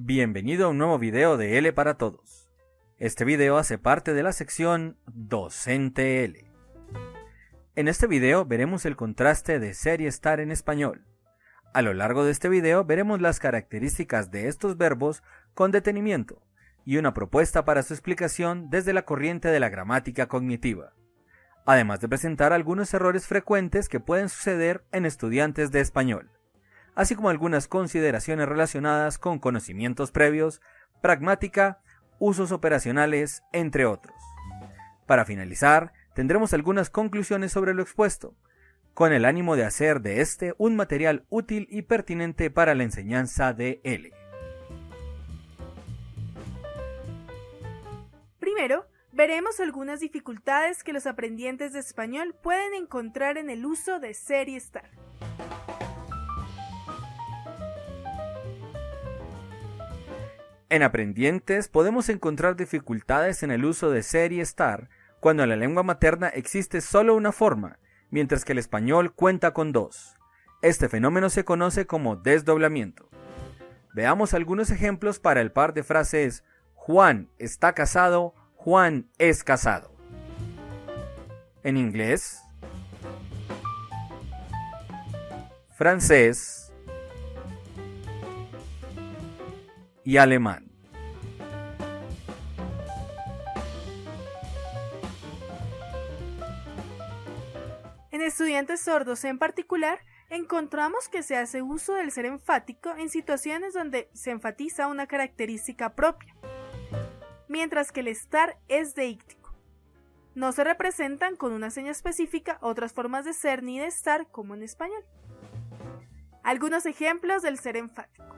Bienvenido a un nuevo video de L para Todos. Este video hace parte de la sección Docente L. En este video veremos el contraste de ser y estar en español. A lo largo de este video veremos las características de estos verbos con detenimiento y una propuesta para su explicación desde la corriente de la gramática cognitiva, además de presentar algunos errores frecuentes que pueden suceder en estudiantes de español, así como algunas consideraciones relacionadas con conocimientos previos, pragmática, usos operacionales, entre otros. Para finalizar, tendremos algunas conclusiones sobre lo expuesto, con el ánimo de hacer de este un material útil y pertinente para la enseñanza de L. Primero, veremos algunas dificultades que los aprendientes de español pueden encontrar en el uso de ser y estar. En aprendientes podemos encontrar dificultades en el uso de ser y estar cuando en la lengua materna existe solo una forma, mientras que el español cuenta con dos. Este fenómeno se conoce como desdoblamiento. Veamos algunos ejemplos para el par de frases Juan está casado, Juan es casado. En inglés, francés y alemán. En estudiantes sordos en particular, encontramos que se hace uso del ser enfático en situaciones donde se enfatiza una característica propia, mientras que el estar es deíctico. No se representan con una seña específica otras formas de ser ni de estar como en español. Algunos ejemplos del ser enfático.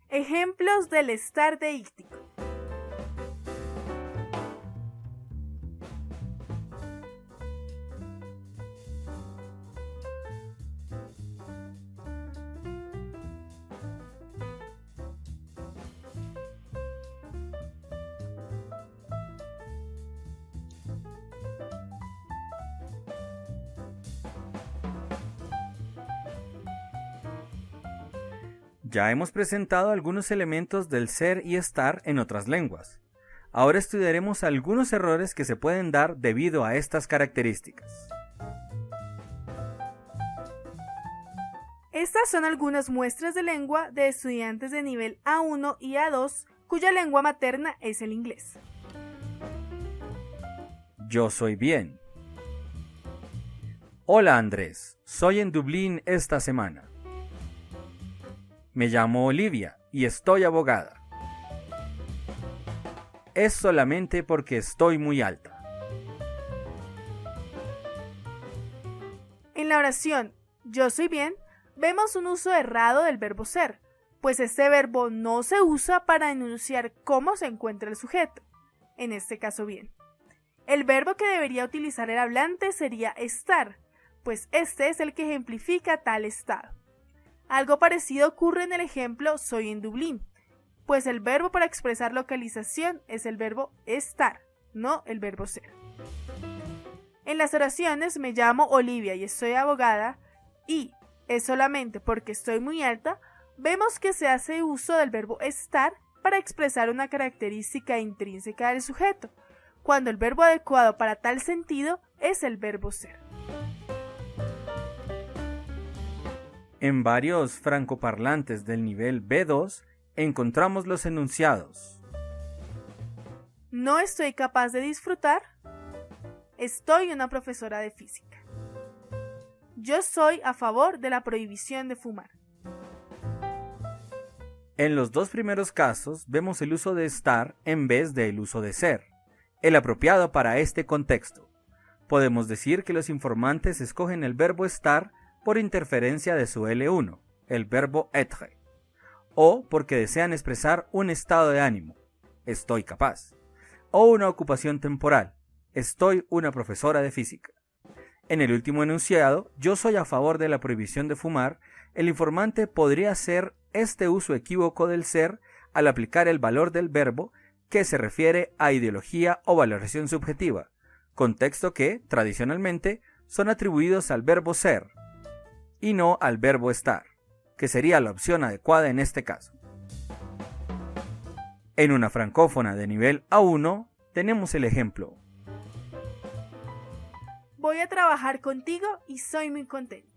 Ejemplos del estar deíctico. Ya hemos presentado algunos elementos del ser y estar en otras lenguas. Ahora estudiaremos algunos errores que se pueden dar debido a estas características. Estas son algunas muestras de lengua de estudiantes de nivel A1 y A2 cuya lengua materna es el inglés. Yo soy bien. Hola Andrés, soy en Dublín esta semana. Me llamo Olivia y estoy abogada. Es solamente porque estoy muy alta. En la oración yo soy bien, vemos un uso errado del verbo ser, pues este verbo no se usa para enunciar cómo se encuentra el sujeto, en este caso bien. El verbo que debería utilizar el hablante sería estar, pues este es el que ejemplifica tal estado. Algo parecido ocurre en el ejemplo soy en Dublín, pues el verbo para expresar localización es el verbo estar, no el verbo ser. En las oraciones me llamo Olivia y estoy abogada y es solamente porque estoy muy alta, vemos que se hace uso del verbo estar para expresar una característica intrínseca del sujeto, cuando el verbo adecuado para tal sentido es el verbo ser. En varios francoparlantes del nivel B2 encontramos los enunciados. No estoy capaz de disfrutar. Estoy una profesora de física. Yo soy a favor de la prohibición de fumar. En los dos primeros casos vemos el uso de estar en vez del uso de ser, el apropiado para este contexto. Podemos decir que los informantes escogen el verbo estar por interferencia de su L1, el verbo être, o porque desean expresar un estado de ánimo, estoy capaz, o una ocupación temporal, estoy una profesora de física. En el último enunciado, yo soy a favor de la prohibición de fumar, el informante podría hacer este uso equívoco del ser al aplicar el valor del verbo que se refiere a ideología o valoración subjetiva, contexto que, tradicionalmente, son atribuidos al verbo ser y no al verbo estar, que sería la opción adecuada en este caso. En una francófona de nivel A1 tenemos el ejemplo: voy a trabajar contigo y soy muy contento.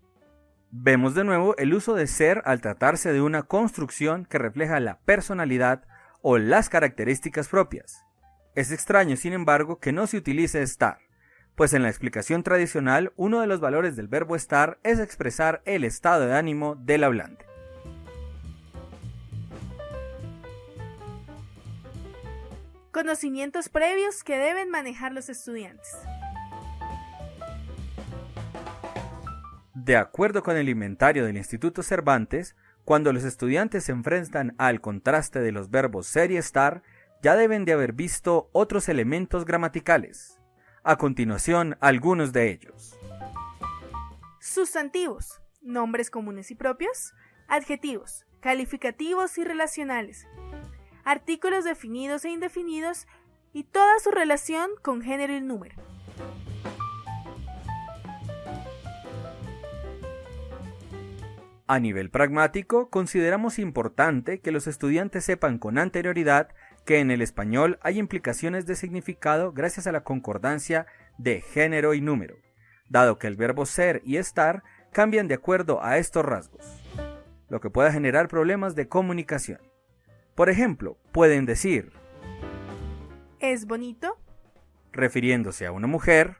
Vemos de nuevo el uso de ser al tratarse de una construcción que refleja la personalidad o las características propias. Es extraño, sin embargo, que no se utilice estar, pues en la explicación tradicional uno de los valores del verbo estar es expresar el estado de ánimo del hablante. Conocimientos previos que deben manejar los estudiantes. De acuerdo con el inventario del Instituto Cervantes, cuando los estudiantes se enfrentan al contraste de los verbos ser y estar, ya deben de haber visto otros elementos gramaticales. A continuación, algunos de ellos. Sustantivos, nombres comunes y propios. Adjetivos, calificativos y relacionales. Artículos definidos e indefinidos y toda su relación con género y número. A nivel pragmático, consideramos importante que los estudiantes sepan con anterioridad que en el español hay implicaciones de significado gracias a la concordancia de género y número, dado que el verbo ser y estar cambian de acuerdo a estos rasgos, lo que puede generar problemas de comunicación. Por ejemplo, pueden decir: ¿es bonito? Refiriéndose a una mujer,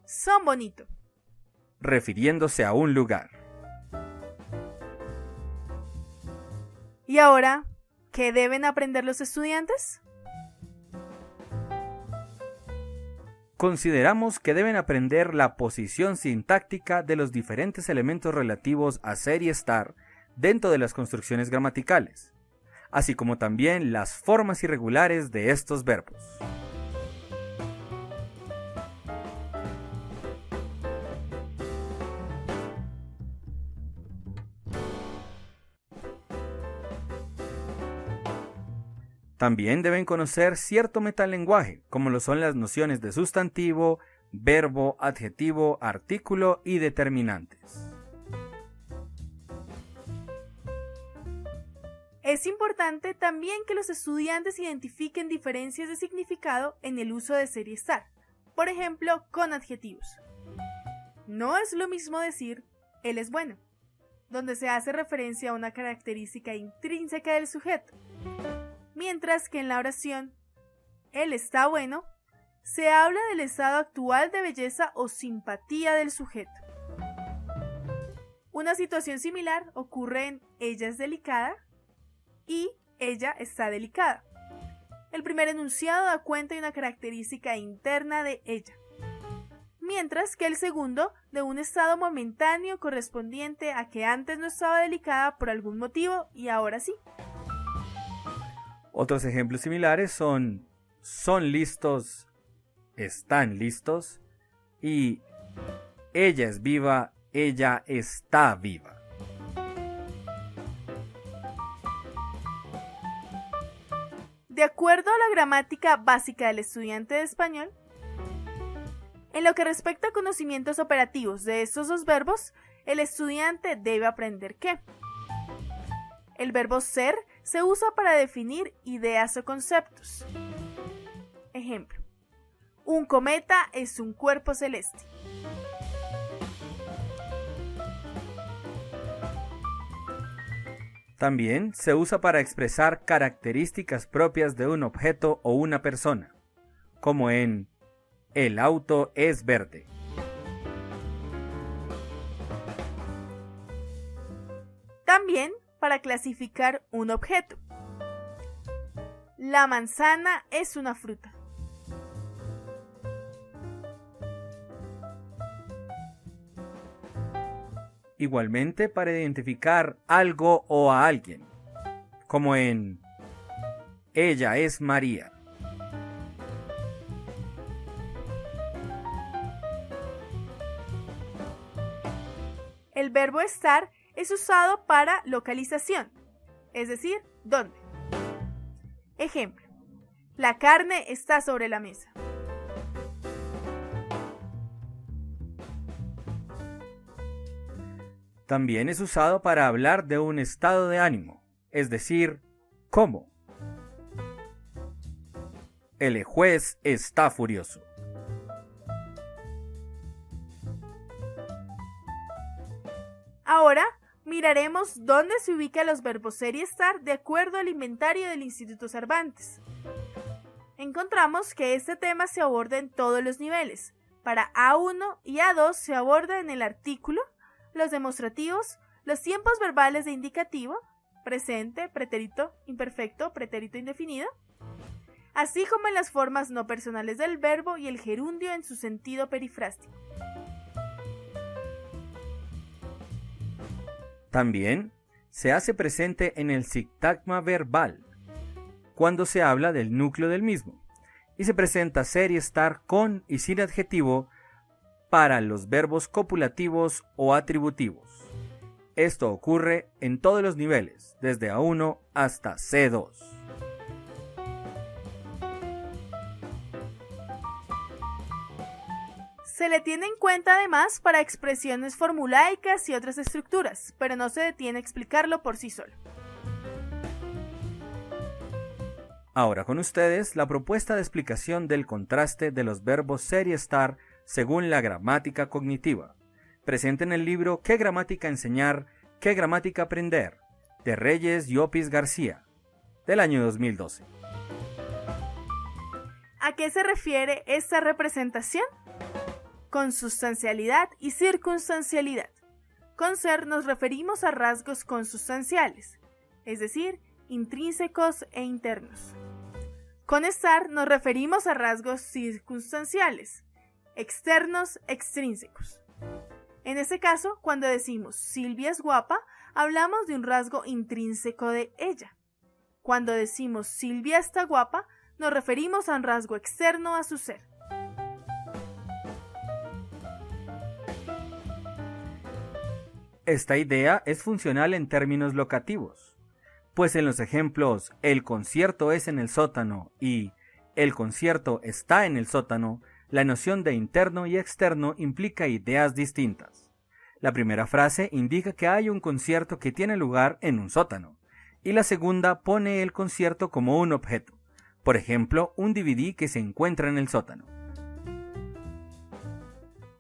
son bonito, refiriéndose a un lugar. ¿Y ahora qué deben aprender los estudiantes? Consideramos que deben aprender la posición sintáctica de los diferentes elementos relativos a ser y estar dentro de las construcciones gramaticales, así como también las formas irregulares de estos verbos. También deben conocer cierto metalenguaje, como lo son las nociones de sustantivo, verbo, adjetivo, artículo y determinantes. Es importante también que los estudiantes identifiquen diferencias de significado en el uso de ser y estar, por ejemplo, con adjetivos. No es lo mismo decir él es bueno, donde se hace referencia a una característica intrínseca del sujeto, mientras que en la oración él está bueno, se habla del estado actual de belleza o simpatía del sujeto. Una situación similar ocurre en ella es delicada y ella está delicada. El primer enunciado da cuenta de una característica interna de ella, mientras que el segundo de un estado momentáneo correspondiente a que antes no estaba delicada por algún motivo y ahora sí. Otros ejemplos similares son listos, están listos y ella es viva, ella está viva. De acuerdo a la gramática básica del estudiante de español, en lo que respecta a conocimientos operativos de estos dos verbos, el estudiante debe aprender que el verbo ser se usa para definir ideas o conceptos. Ejemplo: un cometa es un cuerpo celeste. También se usa para expresar características propias de un objeto o una persona, como en el auto es verde. También para clasificar un objeto. La manzana es una fruta. Igualmente para identificar algo o a alguien, como en ella es María. El verbo estar es usado para localización, es decir, ¿dónde? Ejemplo: la carne está sobre la mesa. También es usado para hablar de un estado de ánimo, es decir, ¿cómo? El juez está furioso. Ahora miraremos dónde se ubican los verbos ser y estar de acuerdo al inventario del Instituto Cervantes. Encontramos que este tema se aborda en todos los niveles. Para A1 y A2 se aborda en el artículo, los demostrativos, los tiempos verbales de indicativo, presente, pretérito imperfecto, pretérito indefinido, así como en las formas no personales del verbo y el gerundio en su sentido perifrástico. También se hace presente en el sintagma verbal, cuando se habla del núcleo del mismo, y se presenta ser y estar con y sin adjetivo para los verbos copulativos o atributivos. Esto ocurre en todos los niveles, desde A1 hasta C2. Se le tiene en cuenta además para expresiones formulaicas y otras estructuras, pero no se detiene a explicarlo por sí solo. Ahora con ustedes la propuesta de explicación del contraste de los verbos ser y estar según la gramática cognitiva, presente en el libro ¿Qué gramática enseñar? ¿Qué gramática aprender? De Reyes Llopis García, del año 2012. ¿A qué se refiere esta representación? Consustancialidad y circunstancialidad. Con ser nos referimos a rasgos consustanciales, es decir, intrínsecos e internos. Con estar nos referimos a rasgos circunstanciales, externos, extrínsecos. En este caso, cuando decimos Silvia es guapa, hablamos de un rasgo intrínseco de ella. Cuando decimos Silvia está guapa, nos referimos a un rasgo externo a su ser. Esta idea es funcional en términos locativos, pues en los ejemplos el concierto es en el sótano y el concierto está en el sótano, la noción de interno y externo implica ideas distintas. La primera frase indica que hay un concierto que tiene lugar en un sótano, y la segunda pone el concierto como un objeto, por ejemplo, un DVD que se encuentra en el sótano.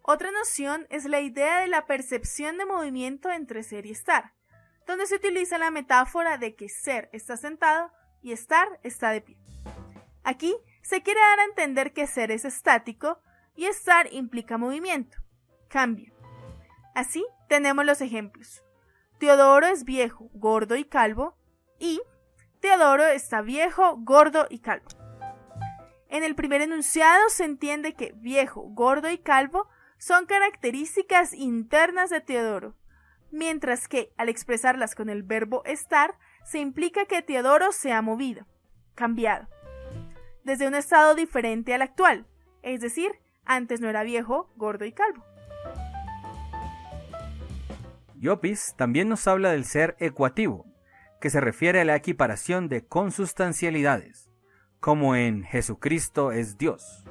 Otra noción es la idea de la percepción de movimiento entre ser y estar, donde se utiliza la metáfora de que ser está sentado y estar está de pie. Aquí se quiere dar a entender que ser es estático y estar implica movimiento, cambio. Así tenemos los ejemplos. Teodoro es viejo, gordo y calvo, y Teodoro está viejo, gordo y calvo. En el primer enunciado se entiende que viejo, gordo y calvo son características internas de Teodoro, mientras que al expresarlas con el verbo estar, se implica que Teodoro se ha movido, cambiado, desde un estado diferente al actual, es decir, antes no era viejo, gordo y calvo. Llopis también nos habla del ser ecuativo, que se refiere a la equiparación de consustancialidades, como en Jesucristo es Dios,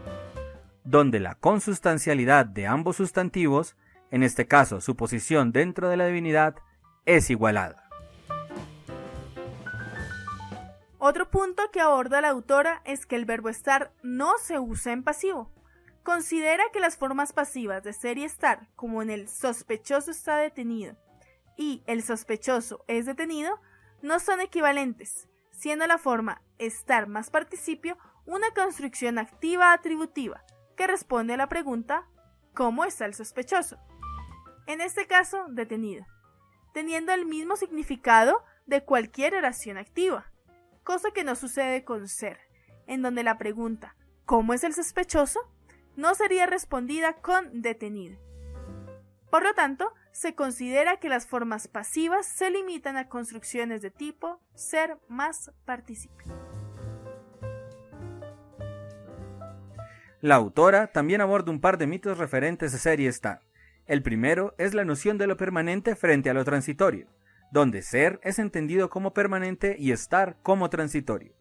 donde la consustancialidad de ambos sustantivos, en este caso su posición dentro de la divinidad, es igualada. Otro punto que aborda la autora es que el verbo estar no se usa en pasivo. Considera que las formas pasivas de ser y estar, como en el sospechoso está detenido y el sospechoso es detenido, no son equivalentes, siendo la forma estar más participio una construcción activa atributiva que responde a la pregunta ¿cómo está el sospechoso? En este caso, detenido, teniendo el mismo significado de cualquier oración activa, cosa que no sucede con ser, en donde la pregunta ¿cómo es el sospechoso? No sería respondida con detenido. Por lo tanto, se considera que las formas pasivas se limitan a construcciones de tipo ser más participe. La autora también aborda un par de mitos referentes a ser y estar. El primero es la noción de lo permanente frente a lo transitorio, donde ser es entendido como permanente y estar como transitorio.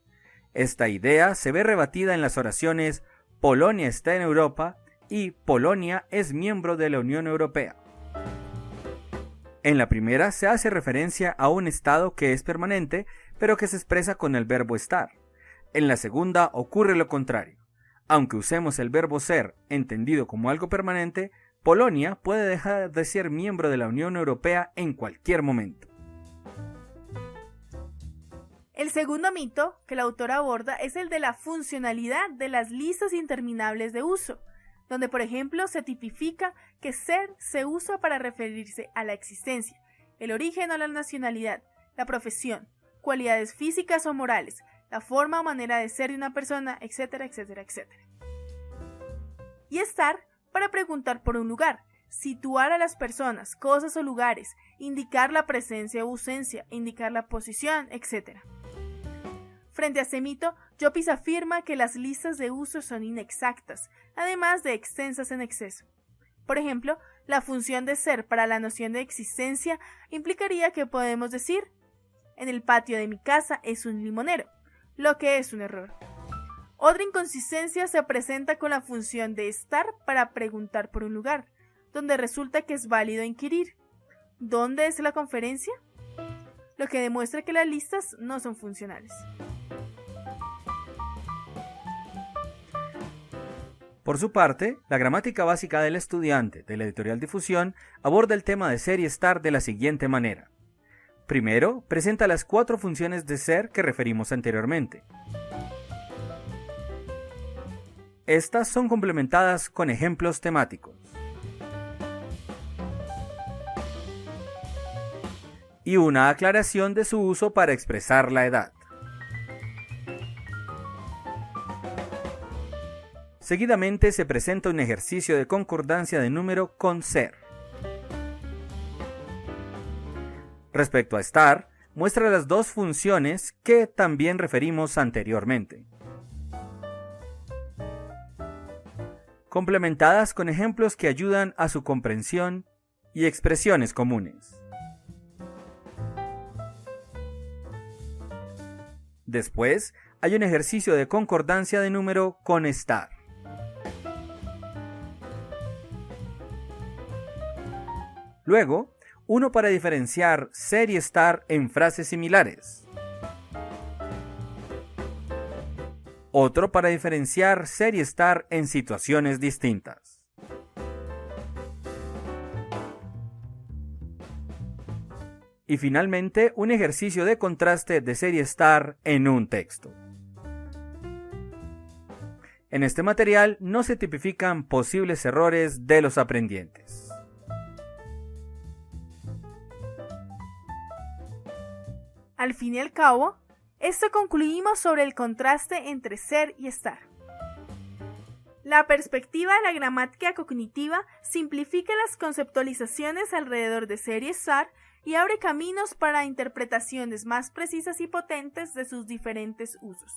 Esta idea se ve rebatida en las oraciones Polonia está en Europa y Polonia es miembro de la Unión Europea. En la primera se hace referencia a un estado que es permanente, pero que se expresa con el verbo estar. En la segunda ocurre lo contrario. Aunque usemos el verbo ser entendido como algo permanente, Polonia puede dejar de ser miembro de la Unión Europea en cualquier momento. El segundo mito que la autora aborda es el de la funcionalidad de las listas interminables de uso, donde por ejemplo se tipifica que ser se usa para referirse a la existencia, el origen o la nacionalidad, la profesión, cualidades físicas o morales, la forma o manera de ser de una persona, etcétera, etcétera, etcétera. Y estar para preguntar por un lugar, situar a las personas, cosas o lugares, indicar la presencia o ausencia, indicar la posición, etc. Frente a este mito, Llopis afirma que las listas de uso son inexactas, además de extensas en exceso. Por ejemplo, la función de ser para la noción de existencia implicaría que podemos decir: en el patio de mi casa es un limonero, lo que es un error. Otra inconsistencia se presenta con la función de estar para preguntar por un lugar, donde resulta que es válido inquirir: ¿dónde es la conferencia? Lo que demuestra que las listas no son funcionales. Por su parte, la gramática básica del estudiante de la editorial Difusión aborda el tema de ser y estar de la siguiente manera. Primero, presenta las 4 funciones de ser que referimos anteriormente. Estas son complementadas con ejemplos temáticos. Y una aclaración de su uso para expresar la edad. Seguidamente se presenta un ejercicio de concordancia de número con ser. Respecto a estar, muestra las 2 funciones que también referimos anteriormente, complementadas con ejemplos que ayudan a su comprensión y expresiones comunes. Después, hay un ejercicio de concordancia de número con estar. Luego, uno para diferenciar ser y estar en frases similares. Otro para diferenciar ser y estar en situaciones distintas. Y finalmente, un ejercicio de contraste de ser y estar en un texto. En este material no se tipifican posibles errores de los aprendientes. Al fin y al cabo, esto concluimos sobre el contraste entre ser y estar. La perspectiva de la gramática cognitiva simplifica las conceptualizaciones alrededor de ser y estar y abre caminos para interpretaciones más precisas y potentes de sus diferentes usos.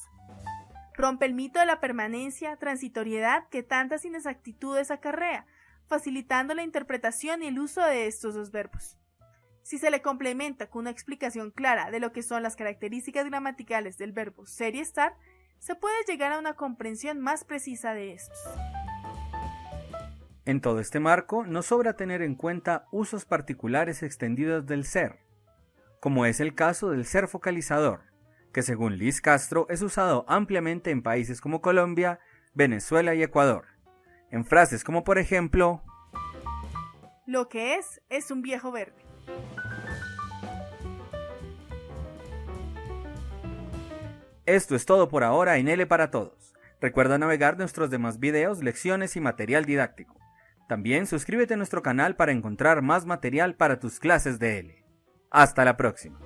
Rompe el mito de la permanencia, transitoriedad que tantas inexactitudes acarrea, facilitando la interpretación y el uso de estos 2 verbos. Si se le complementa con una explicación clara de lo que son las características gramaticales del verbo ser y estar, se puede llegar a una comprensión más precisa de estos. En todo este marco, nos sobra tener en cuenta usos particulares extendidos del ser, como es el caso del ser focalizador, que según Liz Castro es usado ampliamente en países como Colombia, Venezuela y Ecuador, en frases como por ejemplo: lo que es un viejo verde. Esto es todo por ahora en L para Todos. Recuerda navegar nuestros demás videos, lecciones y material didáctico. También suscríbete a nuestro canal para encontrar más material para tus clases de L. Hasta la próxima.